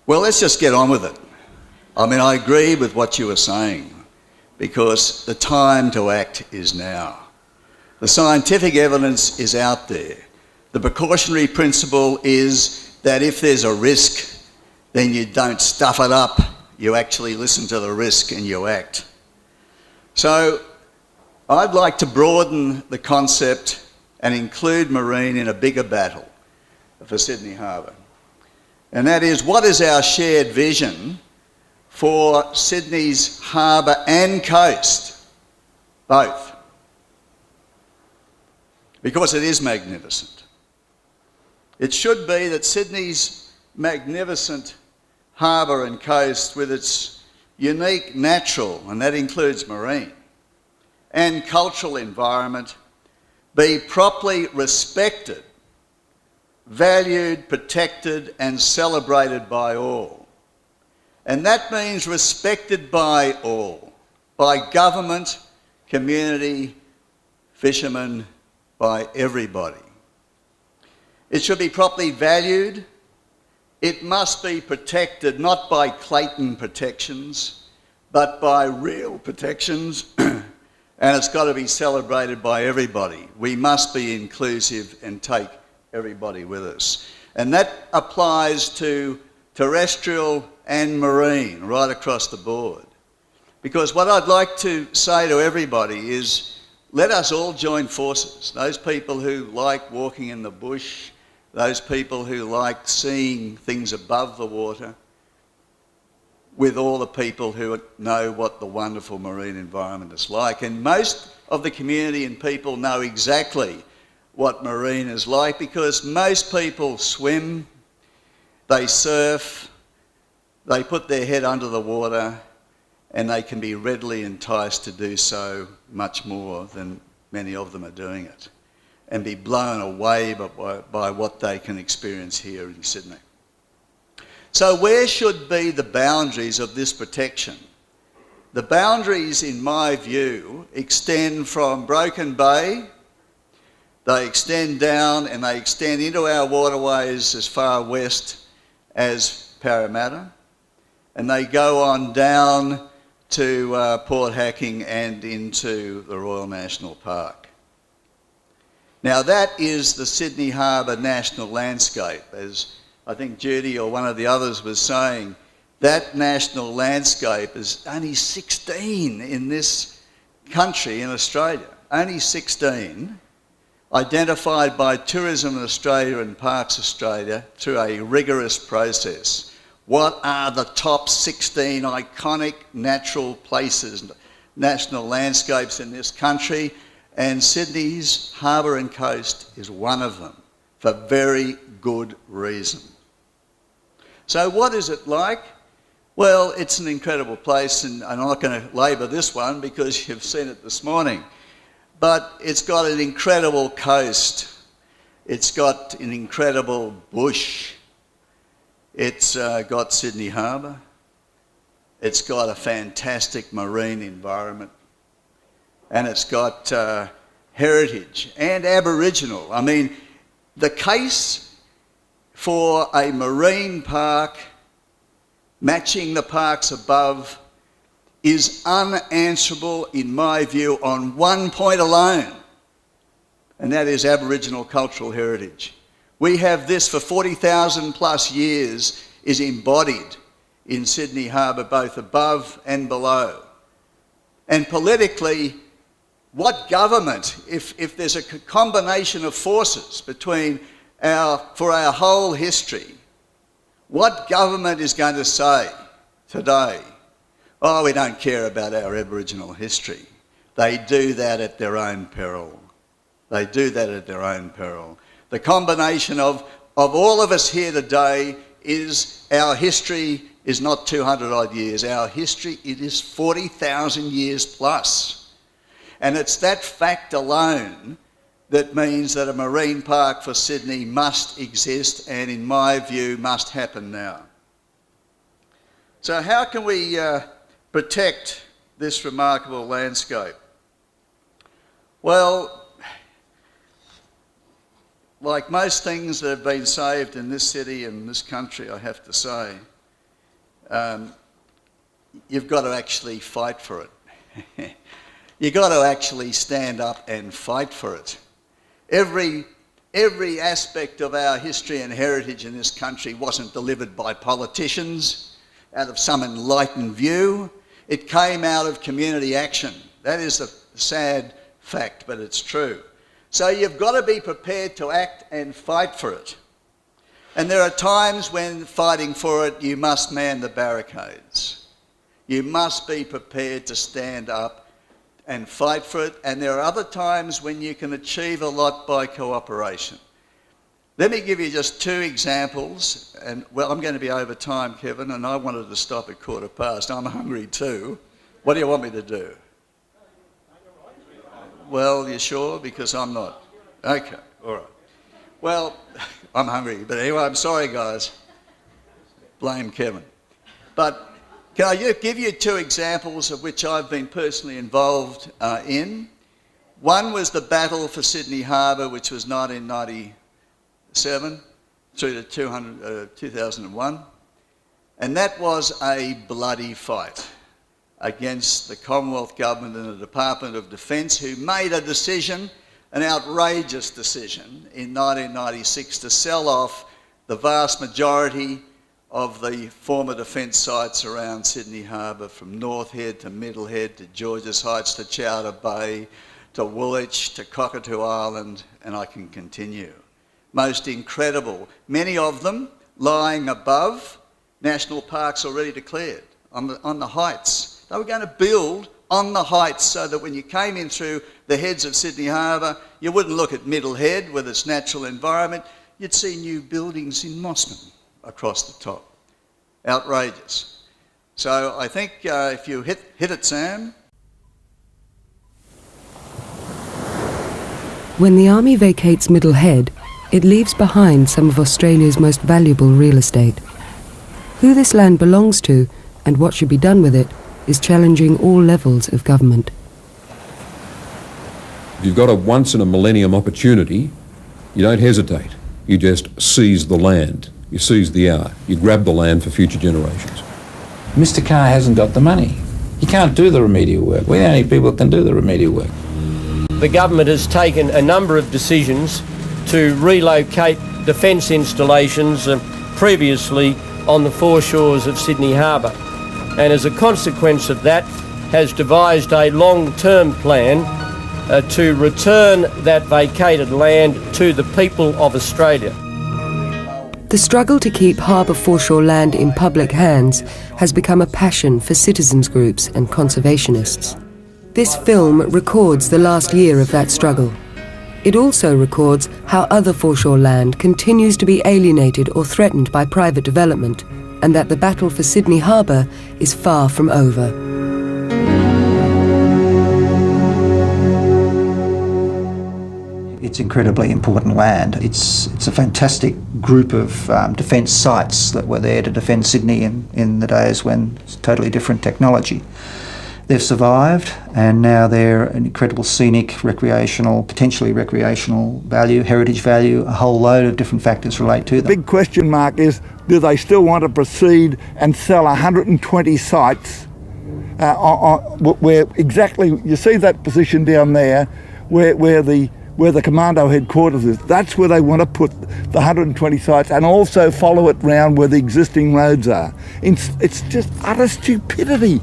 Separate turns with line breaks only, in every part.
Well, let's just get on with it. I mean, I agree with what you were saying, because the time to act is now. The scientific evidence is out there. The precautionary principle is that if there's a risk, then you don't stuff it up. You actually listen to the risk and you act. So I'd like to broaden the concept and include marine in a bigger battle for Sydney Harbour. And that is, what is our shared vision for Sydney's harbour and coast? Both. Because it is magnificent. It should be that Sydney's magnificent harbour and coast, with its unique natural, and that includes marine, and cultural environment, be properly respected, valued, protected and celebrated by all. And that means respected by all, by government, community, fishermen, by everybody. It should be properly valued. It must be protected not by Clayton protections, but by real protections. And it's got to be celebrated by everybody. We must be inclusive and take everybody with us. And that applies to terrestrial and marine, right across the board. Because what I'd like to say to everybody is, let us all join forces. Those people who like walking in the bush, those people who like seeing things above the water, with all the people who know what the wonderful marine environment is like. And most of the community and people know exactly what marine is like, because most people swim, they surf, they put their head under the water, and they can be readily enticed to do so much more than many of them are doing it, and be blown away by what they can experience here in Sydney. So where should be the boundaries of this protection? The boundaries, in my view, extend from Broken Bay, they extend down and they extend into our waterways as far west as Parramatta, and they go on down to Port Hacking and into the Royal National Park. Now that is the Sydney Harbour National Landscape. As I think Judy or one of the others was saying, that national landscape is only 16 in this country, in Australia. Only 16, identified by Tourism Australia and Parks Australia through a rigorous process. What are the top 16 iconic natural places, national landscapes in this country? And Sydney's harbour and coast is one of them, for very good reason. So what is it like? Well, it's an incredible place, and I'm not going to labour this one because you've seen it this morning. But it's got an incredible coast. It's got an incredible bush. It's got Sydney Harbour. It's got a fantastic marine environment. And it's got heritage and Aboriginal. I mean, the case for a marine park matching the parks above is unanswerable, in my view, on one point alone, and that is Aboriginal cultural heritage. We have this for 40,000 plus years, is embodied in Sydney Harbour, both above and below. And politically, what government, if there's a combination of forces for our whole history, what government is going to say today, oh, we don't care about our Aboriginal history? They do that at their own peril. They do that at their own peril. The combination of all of us here today is our history is not 200 odd years. Our history, it is 40,000 years plus. And it's that fact alone that means that a marine park for Sydney must exist, and in my view must happen now. So how can we protect this remarkable landscape? Well, like most things that have been saved in this city and this country, I have to say, you've got to actually fight for it. You've got to actually stand up and fight for it. Every aspect of our history and heritage in this country wasn't delivered by politicians out of some enlightened view. It came out of community action. That is a sad fact, but it's true. So you've got to be prepared to act and fight for it. And there are times when fighting for it, you must man the barricades. You must be prepared to stand up and fight for it. And there are other times when you can achieve a lot by cooperation. Let me give you just two examples. And well, I'm going to be over time, Kevin, and I wanted to stop at past. I'm hungry too. What do you want me to do? Well, you sure? Because I'm not. Okay, all right. Well, I'm hungry, but anyway, I'm sorry, guys. Blame Kevin. But can I give you two examples of which I've been personally involved in? One was the battle for Sydney Harbour, which was 1997 through to 2001. And that was a bloody fight against the Commonwealth Government and the Department of Defence, who made a decision, an outrageous decision, in 1996 to sell off the vast majority of the former defence sites around Sydney Harbour, from North Head to Middle Head to Georges Heights to Chowder Bay to Woolwich to Cockatoo Island, and I can continue. Most incredible. Many of them lying above national parks already declared, on the heights. They were going to build on the heights so that when you came in through the heads of Sydney Harbour, you wouldn't look at Middle Head with its natural environment. You'd see new buildings in Mossman across the top. Outrageous. So I think if you hit it, Sam.
When the Army vacates Middle Head, it leaves behind some of Australia's most valuable real estate. Who this land belongs to and what should be done with it is challenging all levels of government.
If you've got a once-in-a-millennium opportunity, you don't hesitate. You just seize the land. You seize the hour. You grab the land for future generations.
Mr. Carr hasn't got the money. He can't do the remedial work. We're the only people that can do the remedial work.
The government has taken a number of decisions to relocate defence installations previously on the foreshores of Sydney Harbour, and as a consequence of that has devised a long-term plan to return that vacated land to the people of Australia.
The struggle to keep harbour foreshore land in public hands has become a passion for citizens groups and conservationists. This film records the last year of that struggle. It also records how other foreshore land continues to be alienated or threatened by private development, and that the battle for Sydney Harbour is far from over.
It's incredibly important land. It's a fantastic group of defence sites that were there to defend Sydney in the days when it's totally different technology. They've survived, and now they're an incredible scenic, recreational, potentially recreational value, heritage value. A whole load of different factors relate to them.
The big question mark is, do they still want to proceed and sell 120 sites where exactly, you see that position down there where the commando headquarters is. That's where they want to put the 120 sites, and also follow it round where the existing roads are. It's just utter stupidity.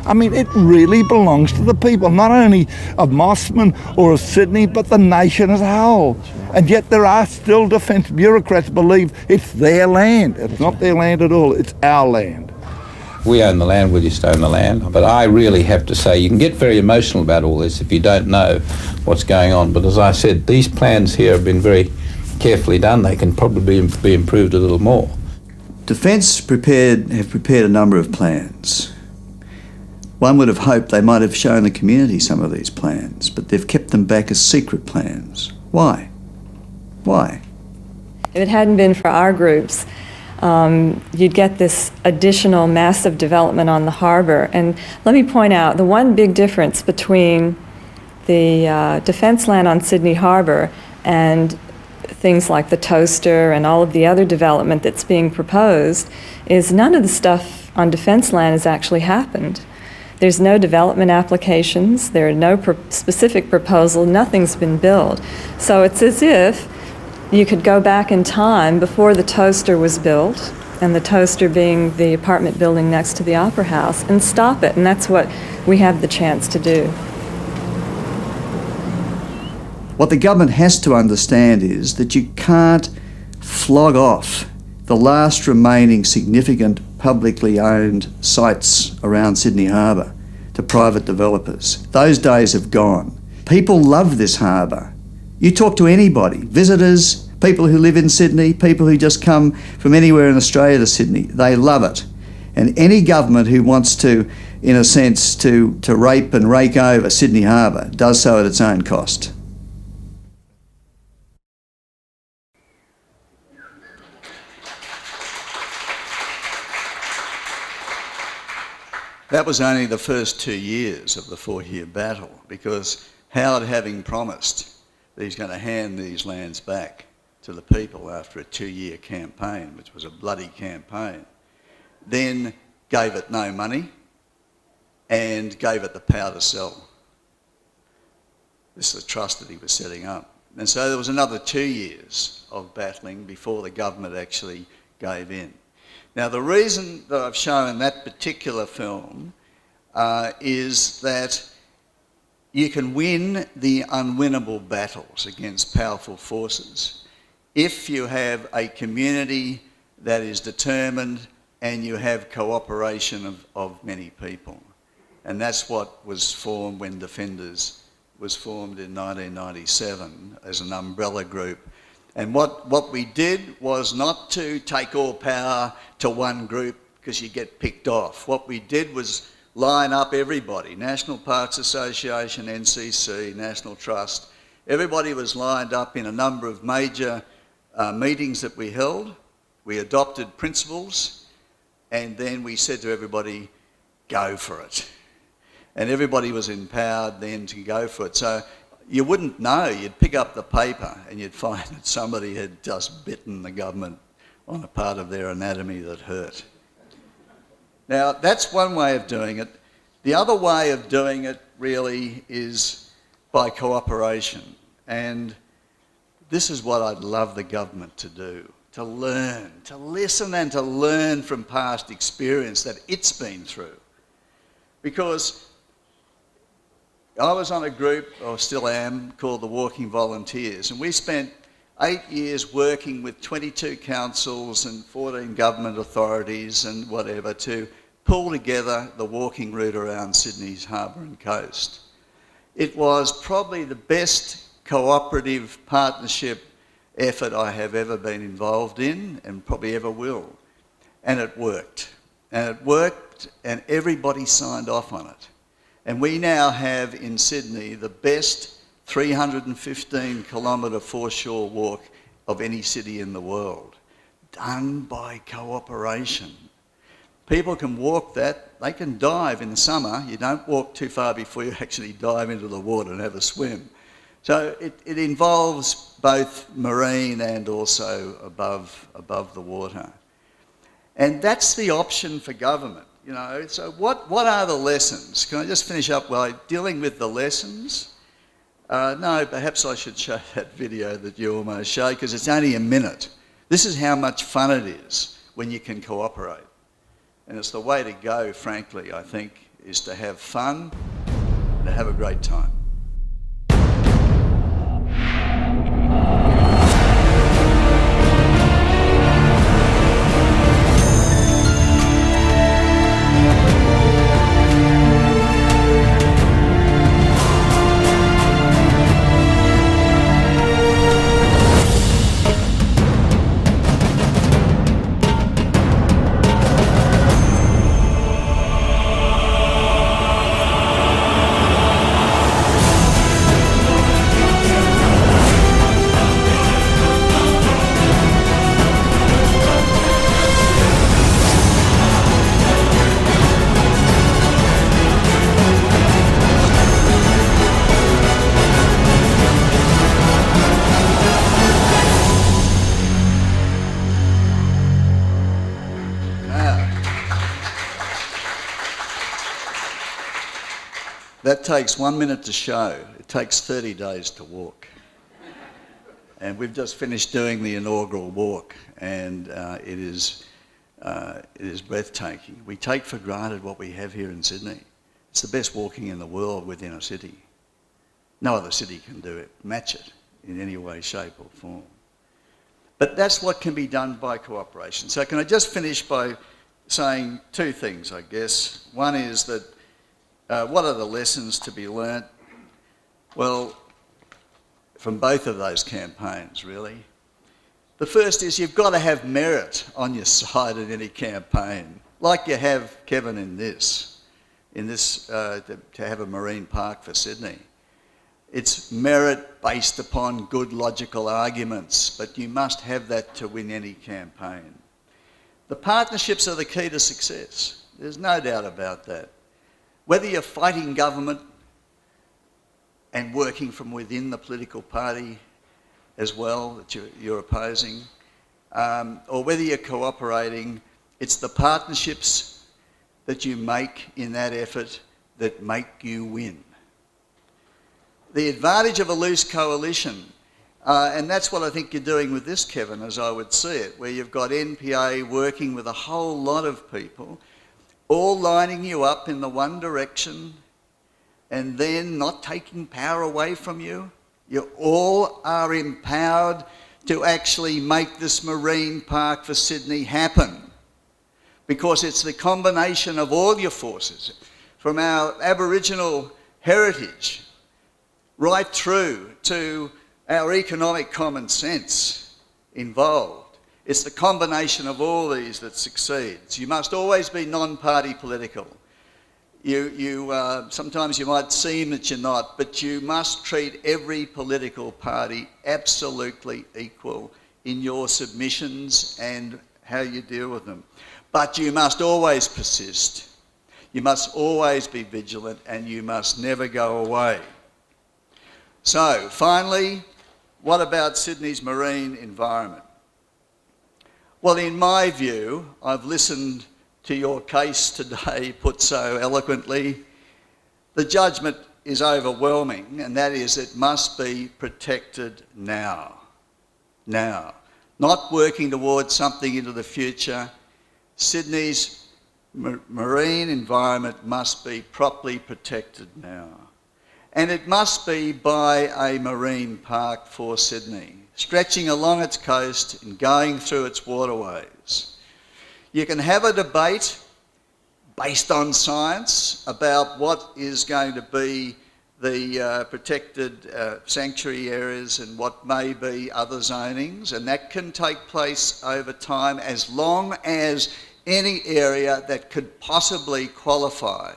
I mean, it really belongs to the people, not only of Mossman or of Sydney, but the nation as a whole. And yet there are still defence bureaucrats who believe it's their land. It's not their land at all, it's our land.
We own the land, we just own the land. But I really have to say, you can get very emotional about all this if you don't know what's going on. But as I said, these plans here have been very carefully done. They can probably be improved a little more.
Defence have prepared a number of plans. One would have hoped they might have shown the community some of these plans, but they've kept them back as secret plans. Why? Why?
If it hadn't been for our groups, you'd get this additional massive development on the harbour. And let me point out, the one big difference between the defence land on Sydney Harbour and things like the Toaster and all of the other development that's being proposed is none of the stuff on defence land has actually happened. There's no development applications, there are no specific proposal, nothing's been built. So it's as if you could go back in time before the toaster was built, and the toaster being the apartment building next to the Opera House, and stop it, and that's what we have the chance to do.
What the government has to understand is that you can't flog off the last remaining significant publicly owned sites around Sydney Harbour to private developers. Those days have gone. People love this harbour. You talk to anybody, visitors, people who live in Sydney, people who just come from anywhere in Australia to Sydney, they love it. And any government who wants to, in a sense, to rape and rake over Sydney Harbour does so at its own cost. That was only the first 2 years of the 4-year battle, because Howard, having promised that he's going to hand these lands back to the people after a 2-year campaign, which was a bloody campaign, then gave it no money and gave it the power to sell. This is the trust that he was setting up. And so there was another 2 years of battling before the government actually gave in. Now, the reason that I've shown that particular film is that you can win the unwinnable battles against powerful forces if you have a community that is determined and you have cooperation of many people. And that's what was formed when Defenders was formed in 1997 as an umbrella group. And what we did was not to take all power to one group because you get picked off. What we did was line up everybody, National Parks Association, NCC, National Trust. Everybody was lined up in a number of major meetings that we held. We adopted principles, and then we said to everybody, go for it. And everybody was empowered then to go for it. So you wouldn't know. You'd pick up the paper and you'd find that somebody had just bitten the government on a part of their anatomy that hurt. Now, that's one way of doing it. The other way of doing it really is by cooperation. And this is what I'd love the government to do, to learn, to listen and to learn from past experience that it's been through. Because I was on a group, or still am, called the Walking Volunteers, and we spent 8 years working with 22 councils and 14 government authorities and whatever to pull together the walking route around Sydney's harbour and coast. It was probably the best cooperative partnership effort I have ever been involved in, and probably ever will. And it worked. And it worked, and everybody signed off on it. And we now have in Sydney the best 315 kilometre foreshore walk of any city in the world, done by cooperation. People can walk that, they can dive in the summer. You don't walk too far before you actually dive into the water and have a swim. So it involves both marine and also above the water. And that's the option for government. You know, so what are the lessons? Can I just finish up by dealing with the lessons? No, perhaps I should show that video that you almost showed, because it's only a minute. This is how much fun it is when you can cooperate. And it's the way to go, frankly, I think, is to have fun and to have a great time. That takes 1 minute to show. It takes 30 days to walk. And we've just finished doing the inaugural walk, and it is breathtaking. We take for granted what we have here in Sydney. It's the best walking in the world within a city. No other city can do it, match it in any way, shape or form. But that's what can be done by cooperation. So can I just finish by saying two things, I guess. One is that what are the lessons to be learnt? Well, from both of those campaigns, really. The first is you've got to have merit on your side in any campaign, like you have, Kevin, in this to have a marine park for Sydney. It's merit based upon good logical arguments, but you must have that to win any campaign. The partnerships are the key to success. There's no doubt about that. Whether you're fighting government and working from within the political party as well that you're opposing, or whether you're cooperating, it's the partnerships that you make in that effort that make you win. The advantage of a loose coalition, and that's what I think you're doing with this, Kevin, as I would see it, where you've got NPA working with a whole lot of people, all lining you up in the one direction and then not taking power away from you. You all are empowered to actually make this marine park for Sydney happen, because it's the combination of all your forces, from our Aboriginal heritage right through to our economic common sense involved. It's the combination of all these that succeeds. You must always be non-party political. Sometimes you might seem that you're not, but you must treat every political party absolutely equal in your submissions and how you deal with them. But you must always persist. You must always be vigilant, and you must never go away. So, finally, what about Sydney's marine environment? Well, in my view, I've listened to your case today put so eloquently. The judgment is overwhelming, and that is it must be protected now. Now. Not working towards something into the future. Sydney's marine environment must be properly protected now. And it must be by a marine park for Sydney, stretching along its coast and going through its waterways. You can have a debate based on science about what is going to be the protected sanctuary areas and what may be other zonings, and that can take place over time as long as any area that could possibly qualify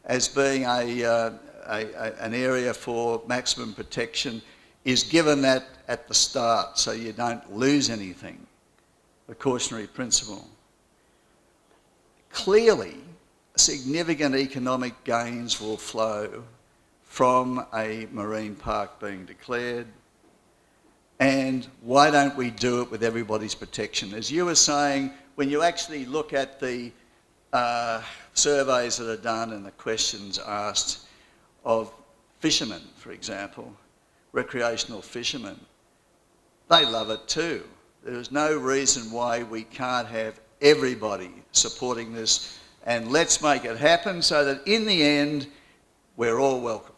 as being an area for maximum protection is given that at the start, so you don't lose anything. The cautionary principle. Clearly, significant economic gains will flow from a marine park being declared, and why don't we do it with everybody's protection? As you were saying, when you actually look at the surveys that are done and the questions asked of fishermen, for example, recreational fishermen, they love it too. There is no reason why we can't have everybody supporting this, and let's make it happen so that in the end we're all welcome.